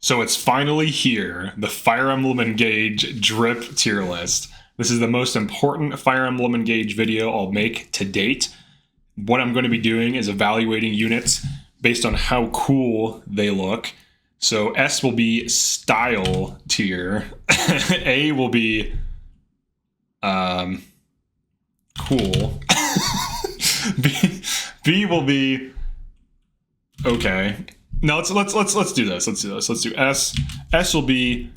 So it's finally here, the Fire Emblem Engage drip tier list. This is the most important Fire Emblem Engage video I'll make to date. What I'm going to be doing is evaluating units based on how cool they look. So S will be style tier. A will be cool. B will be okay. No, let's do this. Let's do S. S will be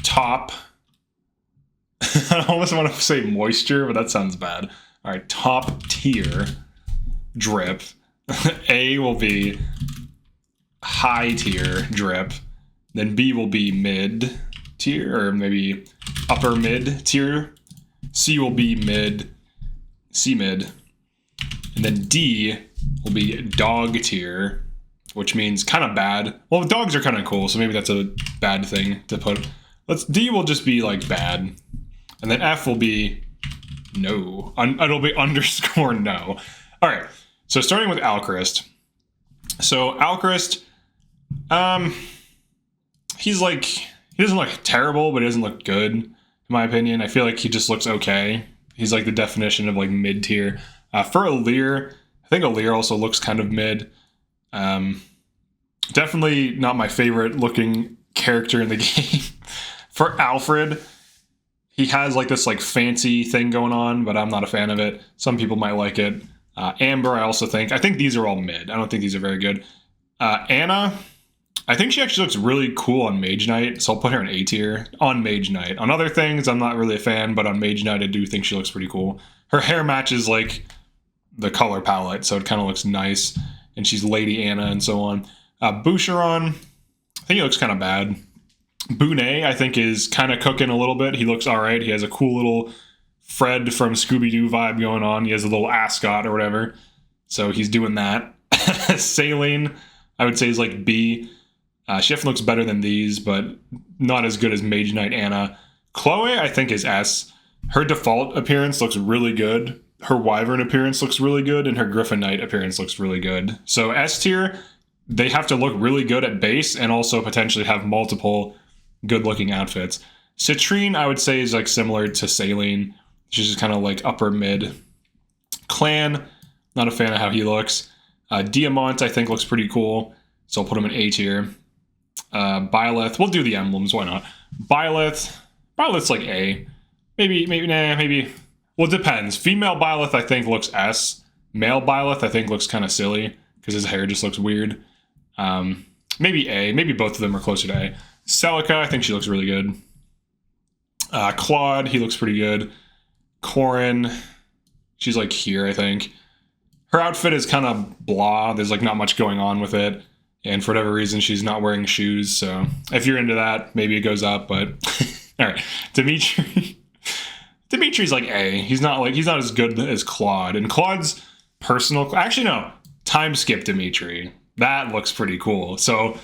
top. I almost want to say moisture, but that sounds bad. All right, top tier drip. A will be high tier drip. Then B will be mid tier, or maybe upper mid tier. C will be mid, C mid. And then D will be dog tier, which means kind of bad. Well, dogs are kind of cool, so maybe that's a bad thing to put. D will just be like bad. And then F will be no. It'll be underscore no. All right, so starting with Alchrist. So Alchrist, he doesn't look terrible, but he doesn't look good, in my opinion. I feel like he just looks okay. He's like the definition of like mid tier. For Alear, I think Alear also looks kind of mid. Definitely not my favorite looking character in the game. For Alfred, he has like this like fancy thing going on, but I'm not a fan of it. Some people might like it. Amber, I think these are all mid. I don't think these are very good. Anna, I think she actually looks really cool on Mage Knight, so I'll put her in A tier on Mage Knight. On other things, I'm not really a fan, but on Mage Knight, I do think she looks pretty cool. Her hair matches like the color palette, so it kind of looks nice, and she's Lady Anna and so on. Boucheron, I think he looks kind of bad. Bonet, I think, is kind of cooking a little bit. He looks all right. He has a cool little Fred from Scooby-Doo vibe going on. He has a little ascot or whatever, so he's doing that. Saline, I would say, is like B. Shift looks better than these, but not as good as Mage Knight Anna. Chloe, I think, is S. Her default appearance looks really good. Her Wyvern appearance looks really good, and her Griffin Knight appearance looks really good. So S tier, they have to look really good at base and also potentially have multiple good-looking outfits. Citrine, I would say, is like similar to Saline. She's just kind of like upper mid. Clan, not a fan of how he looks. Diamant, I think, looks pretty cool, so I'll put him in A tier. Byleth, we'll do the emblems, why not? Byleth's like A. Maybe. Well, it depends. Female Byleth, I think, looks S. Male Byleth, I think, looks kind of silly because his hair just looks weird. Maybe A. Maybe both of them are closer to A. Celica, I think she looks really good. Claude, he looks pretty good. Corin, she's like here, I think. Her outfit is kind of blah. There's like not much going on with it. And for whatever reason, she's not wearing shoes. So if you're into that, maybe it goes up. But all right, Dimitri. Dimitri's like A. He's not as good as Claude. And Claude's personal. Actually, no. Time skip Dimitri. That looks pretty cool. So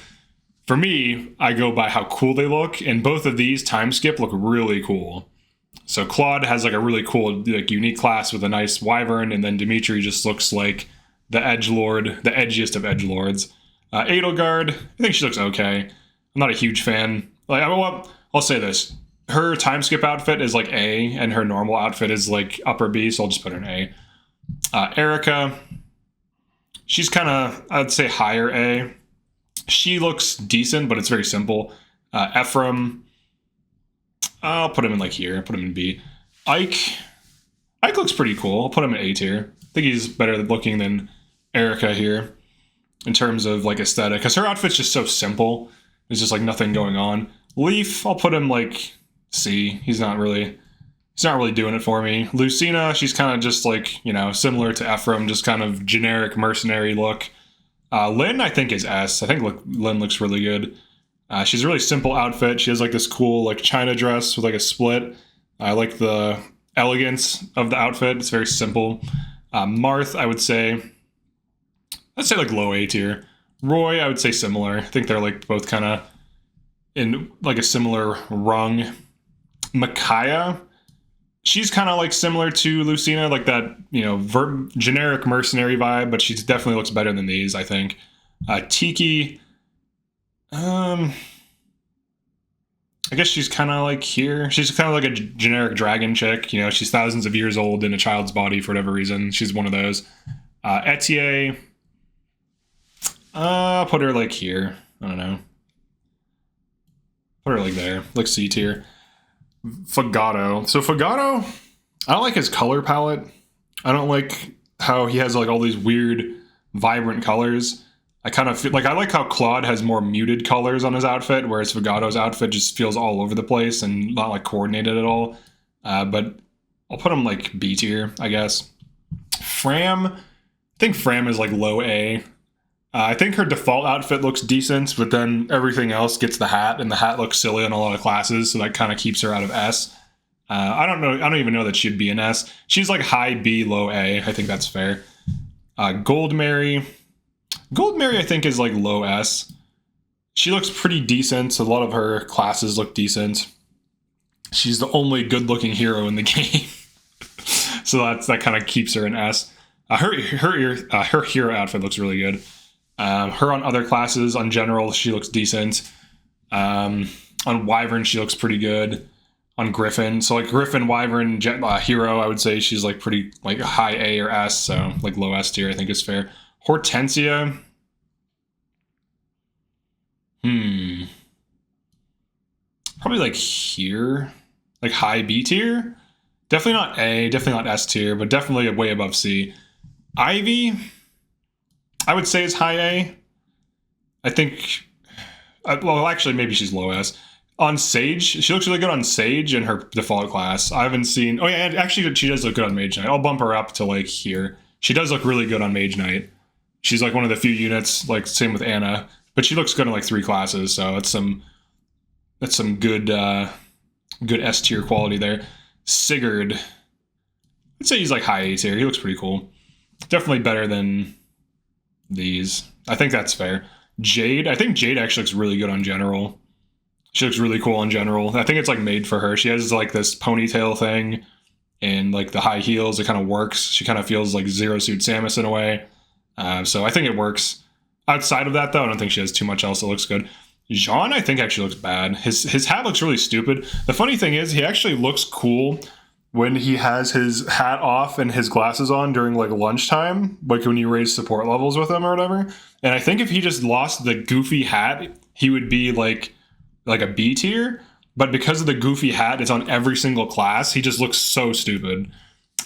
for me, I go by how cool they look. And both of these time skip look really cool. So Claude has like a really cool, like, unique class with a nice wyvern, and then Dimitri just looks like the edgelord, the edgiest of edgelords. Edelgard, I think she looks okay. I'm not a huge fan. Like, I'll say this: her time skip outfit is like A, and her normal outfit is like upper B, so I'll just put her in A. Erica, she's kind of, I'd say, higher A. She looks decent, but it's very simple. Ephraim, I'll put him in like here. I'll put him in B. Ike looks pretty cool. I'll put him in A tier. I think he's better looking than Erica here in terms of like aesthetic, because her outfit's just so simple. There's just like nothing going on. Leaf, I'll put him like C. He's not really doing it for me. Lucina, she's kind of just like, you know, similar to Ephraim, just kind of generic mercenary look. Lynn, I think, is S. I think Lynn looks really good. She's a really simple outfit. She has like this cool like China dress with like a split. I like the elegance of the outfit. It's very simple. Marth, I'd say like low A tier. Roy, I would say similar. I think they're like both kind of in like a similar rung. Micaiah, she's kind of like similar to Lucina, like that, you know, generic mercenary vibe, but she definitely looks better than these, I think. Tiki, I guess she's kind of like here. She's kind of like a generic dragon chick. You know, she's thousands of years old in a child's body for whatever reason. She's one of those. Etier. Put her like here. I don't know. Put her like there. Like C tier. Fagato. So Fagato, I don't like his color palette. I don't like how he has like all these weird, vibrant colors. I kind of feel like I like how Claude has more muted colors on his outfit, whereas Fagato's outfit just feels all over the place and not like coordinated at all. But I'll put him like B tier, I guess. Fram, I think Fram is like low A. I think her default outfit looks decent, but then everything else gets the hat, and the hat looks silly in a lot of classes, so that kind of keeps her out of S. I don't know. I don't even know that she'd be an S. She's like high B, low A. I think that's fair. Gold Mary. Gold Mary, I think, is like low S. She looks pretty decent. A lot of her classes look decent. She's the only good-looking hero in the game, so that kind of keeps her an S. Her hero outfit looks really good. Her on other classes, on general, she looks decent. On Wyvern, she looks pretty good. On Griffin, so like Griffin, Wyvern, hero, I would say she's like pretty like high A or S, so like low S tier I think is fair. Hortensia, probably like here, like high B tier. Definitely not A, definitely not S tier, but definitely way above C. Ivy, I would say is high A. I think, well, actually, maybe she's low S. On Sage, she looks really good on Sage in her default class. I haven't seen... Oh, yeah, actually, she does look good on Mage Knight. I'll bump her up to, like, here. She does look really good on Mage Knight. She's, like, one of the few units, like, same with Anna. But she looks good in, like, 3 classes, so that's some good, good S-tier quality there. Sigurd. I'd say he's, like, high A tier. He looks pretty cool. Definitely better than these. I think that's fair. Jade. I think Jade actually looks really good on General. She looks really cool in general. I think it's like made for her. She has like this ponytail thing and like the high heels. It kind of works. She kind of feels like Zero Suit Samus in a way. So I think it works. Outside of that, though, I don't think she has too much else that looks good. Jean, I think, actually looks bad. His hat looks really stupid. The funny thing is, he actually looks cool when he has his hat off and his glasses on during like lunchtime, like when you raise support levels with him or whatever. And I think if he just lost the goofy hat, he would be like a B tier, but because of the goofy hat, it's on every single class. He just looks so stupid.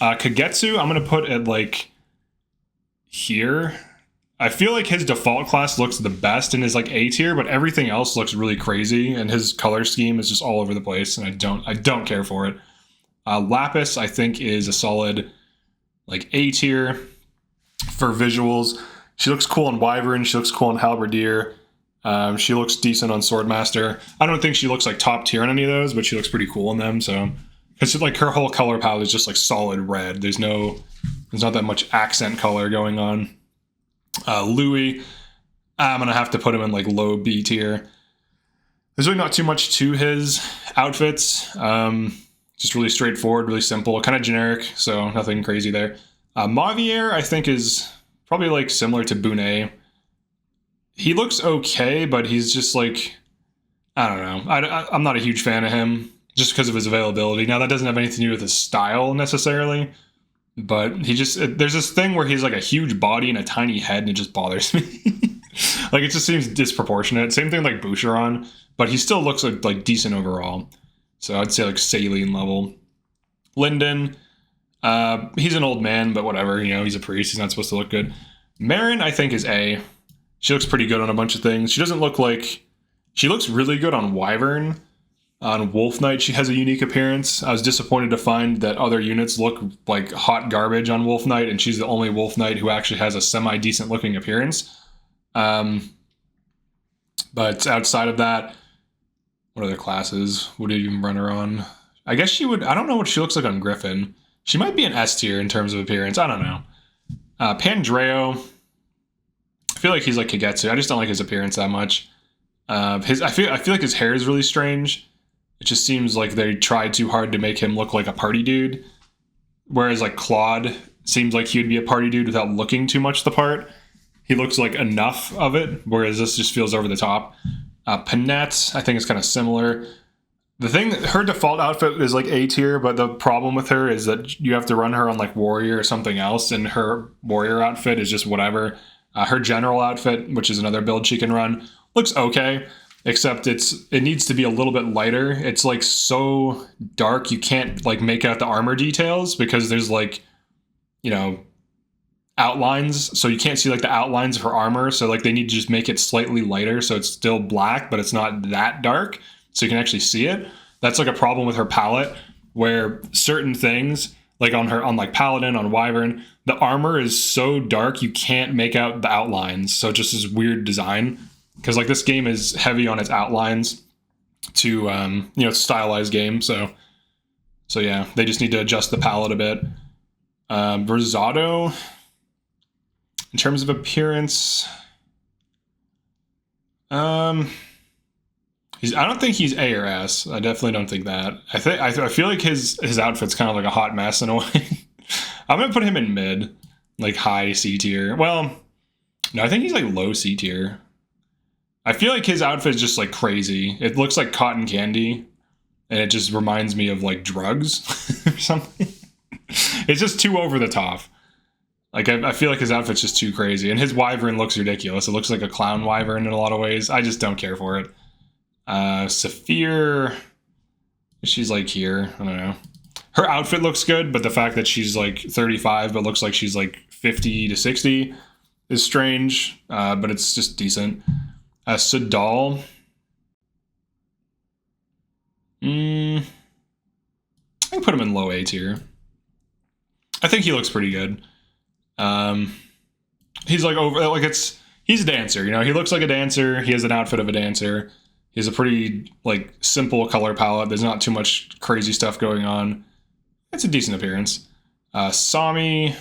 Kagetsu, I'm going to put at like here. I feel like his default class looks the best and is like A tier, but everything else looks really crazy, and his color scheme is just all over the place, and I don't care for it. Lapis, I think, is a solid like A tier for visuals. She looks cool on Wyvern. She looks cool on Halberdier. She looks decent on Swordmaster. I don't think she looks like top tier on any of those, but she looks pretty cool in them. So it's like her whole color palette is just like solid red. There's not that much accent color going on. Louis, I'm gonna have to put him in like low B tier. There's really not too much to his outfits. Just really straightforward, really simple, kind of generic, so nothing crazy there. Mavier, I think, is probably like similar to Bunet. He looks okay, but he's just like, I don't know. I'm not a huge fan of him just because of his availability. Now, that doesn't have anything to do with his style necessarily, but there's this thing where he's like a huge body and a tiny head, and it just bothers me. Like, it just seems disproportionate. Same thing like Boucheron, but he still looks like decent overall. So I'd say like saline level. Linden, he's an old man, but whatever. You know, he's a priest. He's not supposed to look good. Marin, I think, is A. She looks pretty good on a bunch of things. She doesn't look like... She looks really good on Wyvern. On Wolf Knight, she has a unique appearance. I was disappointed to find that other units look like hot garbage on Wolf Knight, and she's the only Wolf Knight who actually has a semi-decent looking appearance. But outside of that, what other classes would it even run her on? I guess she would... I don't know what she looks like on Griffin. She might be an S tier in terms of appearance. I don't know. Pandreo... I feel like he's like Kagetsu. I just don't like his appearance that much. I feel like his hair is really strange. It just seems like they tried too hard to make him look like a party dude. Whereas like Claude seems like he would be a party dude without looking too much the part. He looks like enough of it, whereas this just feels over the top. Panette, I think, is kind of similar. The thing, her default outfit is like A tier, but the problem with her is that you have to run her on like warrior or something else, and her warrior outfit is just whatever. Her general outfit, which is another build she can run, looks okay, except it needs to be a little bit lighter. It's like so dark you can't like make out the armor details because there's like, you know, outlines, so you can't see like the outlines of her armor. So like they need to just make it slightly lighter so it's still black, but it's not that dark, so you can actually see it. That's like a problem with her palette, where certain things like on like Paladin, on Wyvern, the armor is so dark you can't make out the outlines. So just this weird design, because like this game is heavy on its outlines to you know, stylized game. So yeah, they just need to adjust the palette a bit. Rosado, in terms of appearance, I don't think he's A or S. I definitely don't think that. I feel like his outfit's kind of like a hot mess in a way. I'm gonna put him in mid, like high C tier. Well, no, I think he's like low C tier. I feel like his outfit is just like crazy. It looks like cotton candy, and it just reminds me of like drugs or something. It's just too over the top. Like, I feel like his outfit's just too crazy. And his wyvern looks ridiculous. It looks like a clown wyvern in a lot of ways. I just don't care for it. Saphir, she's like here. I don't know. Her outfit looks good, but the fact that she's like 35 but looks like she's like 50 to 60 is strange. But it's just decent. Sadal. I can put him in low A tier. I think he looks pretty good. He's like he's a dancer, you know, he looks like a dancer. He has an outfit of a dancer. He has a pretty like simple color palette. There's not too much crazy stuff going on. It's a decent appearance. Sami,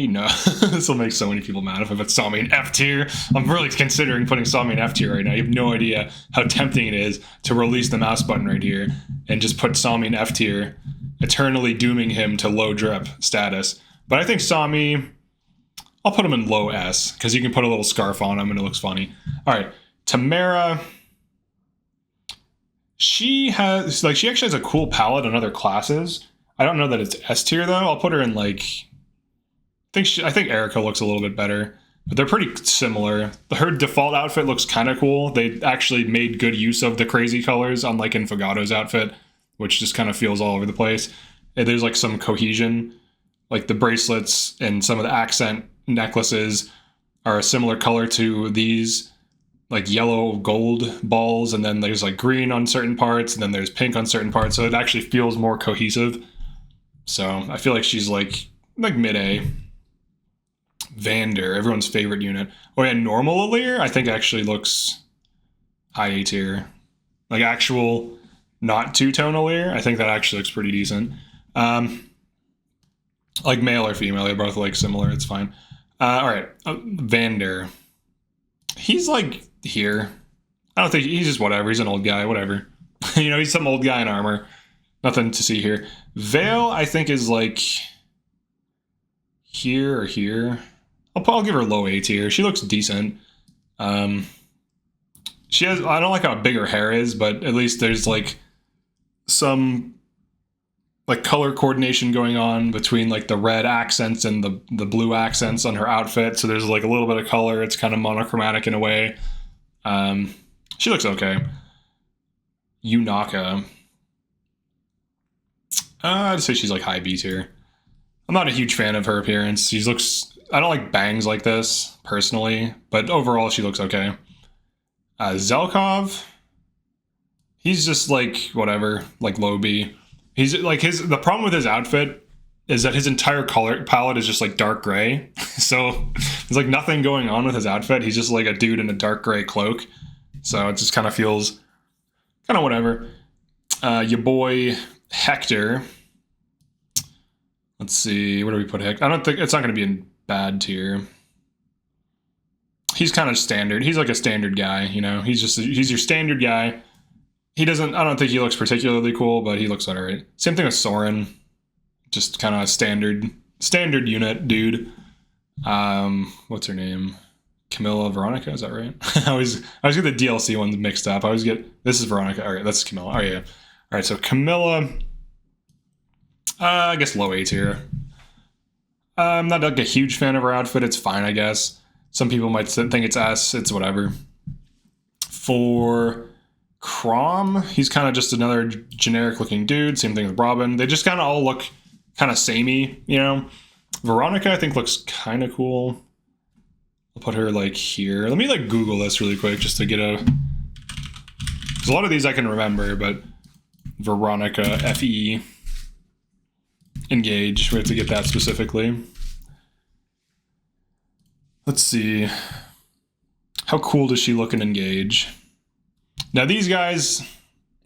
no. This will make so many people mad if I put Sami in F tier. I'm really considering putting Sami in F tier right now. You have no idea how tempting it is to release the mouse button right here and just put Sami in F tier, eternally dooming him to low drip status. But I think Sami, I'll put him in low S, because you can put a little scarf on him and it looks funny. All right, Tamara. She actually has a cool palette on other classes. I don't know that it's S tier though. I'll put her in like, I think Erica looks a little bit better, but they're pretty similar. Her default outfit looks kind of cool. They actually made good use of the crazy colors, unlike in Fogato's outfit, which just kind of feels all over the place. And there's like some cohesion, like the bracelets and some of the accent necklaces are a similar color to these, like yellow gold balls, and then there's like green on certain parts, and then there's pink on certain parts, so it actually feels more cohesive. So I feel like she's like mid-A. Vander, everyone's favorite unit. Oh yeah, normal Alir, I think actually looks high A tier. Like actual not two-tone Alir, I think that actually looks pretty decent. Like male or female, they're both like similar, it's fine. All right, Vander. He's like here. I don't think he's just whatever. He's an old guy, whatever. You know, he's some old guy in armor. Nothing to see here. Vale, I think, is like here or here. I'll give her low A tier. She looks decent. She has, I don't like how big her hair is, but at least there's like some like color coordination going on between like the red accents and the blue accents on her outfit. So there's like a little bit of color. It's kind of monochromatic in a way. She looks okay. Yunaka. I'd say she's like high B tier. I'm not a huge fan of her appearance. I don't like bangs like this personally, but overall she looks okay. Zelkov. He's just like whatever, like low B. He's like the problem with his outfit is that his entire color palette is just like dark gray. So there's like nothing going on with his outfit. He's just like a dude in a dark gray cloak. So it just kind of feels kind of whatever. Your boy Hector. Let's see, where do we put Hector? I don't think it's not going to be in bad tier. He's kind of standard. He's like a standard guy, you know. He's your standard guy. I don't think he looks particularly cool, but he looks alright. Same thing with Soren. Just kind of standard unit dude. What's her name? Camilla Veronica, is that right? I always get the DLC ones mixed up. I always get, this is Veronica. All right, that's Camilla. Oh yeah. All right, so Camilla, I guess low A tier. I'm not like a huge fan of her outfit. It's fine, I guess. Some people might think it's S. It's whatever. For Crom, he's kind of just another generic looking dude. Same thing with Robin. They just kind of all look kind of samey, you know? Veronica, I think, looks kind of cool. I'll put her like here. Let me like Google this really quick just to get a... Because a lot of these I can remember, but Veronica, F-E, Engage. We have to get that specifically. Let's see. How cool does she look in Engage? Now these guys,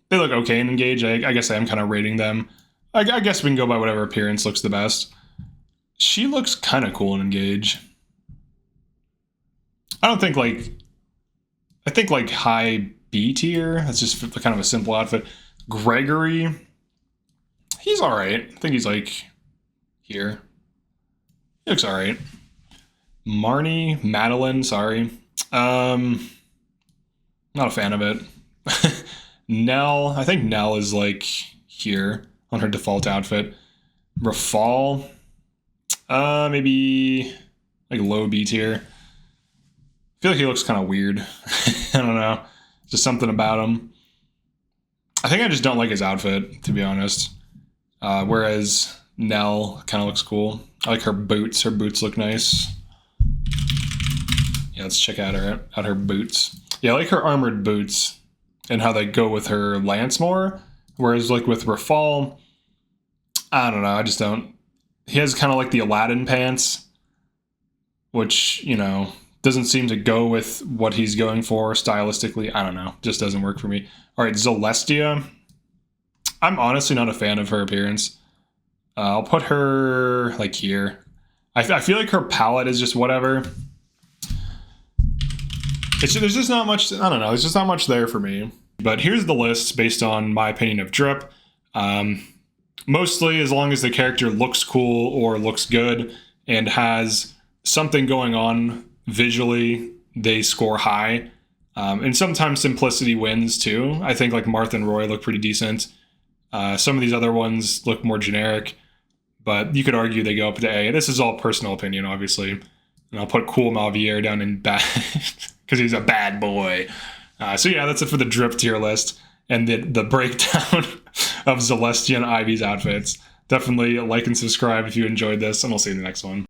they look okay in Engage. I guess I am kind of rating them. I guess we can go by whatever appearance looks the best. She looks kind of cool in Engage. I don't think like... I think like high B tier. That's just kind of a simple outfit. Gregory, he's alright. I think he's like here. He looks alright. Marnie, Madeline, sorry. Not a fan of it. Nell, I think Nell is like here on her default outfit. Rafal, maybe like low B tier. I feel like he looks kind of weird. I don't know. Just something about him. I think I just don't like his outfit, to be honest. Whereas Nell kind of looks cool. I like her boots. Her boots look nice. Yeah, let's check out her boots. Yeah, I like her armored boots and how they go with her lance more. Whereas like with Rafal, I don't know. I just don't. He has kind of like the Aladdin pants, which, you know, doesn't seem to go with what he's going for stylistically. I don't know. Just doesn't work for me. All right, Celestia. I'm honestly not a fan of her appearance. I'll put her like here. I feel like her palette is just whatever. There's just not much, I don't know, there's just not much there for me. But here's the list based on my opinion of Drip. Mostly as long as the character looks cool or looks good and has something going on visually, they score high. And sometimes simplicity wins too. I think like Martha and Roy look pretty decent. Some of these other ones look more generic, but you could argue they go up to A. This is all personal opinion, obviously. And I'll put Cool Malvier down in bad because he's a bad boy. So yeah, that's it for the Drip tier list and the breakdown of Celestia and Ivy's outfits. Definitely like and subscribe if you enjoyed this, and I'll see you in the next one.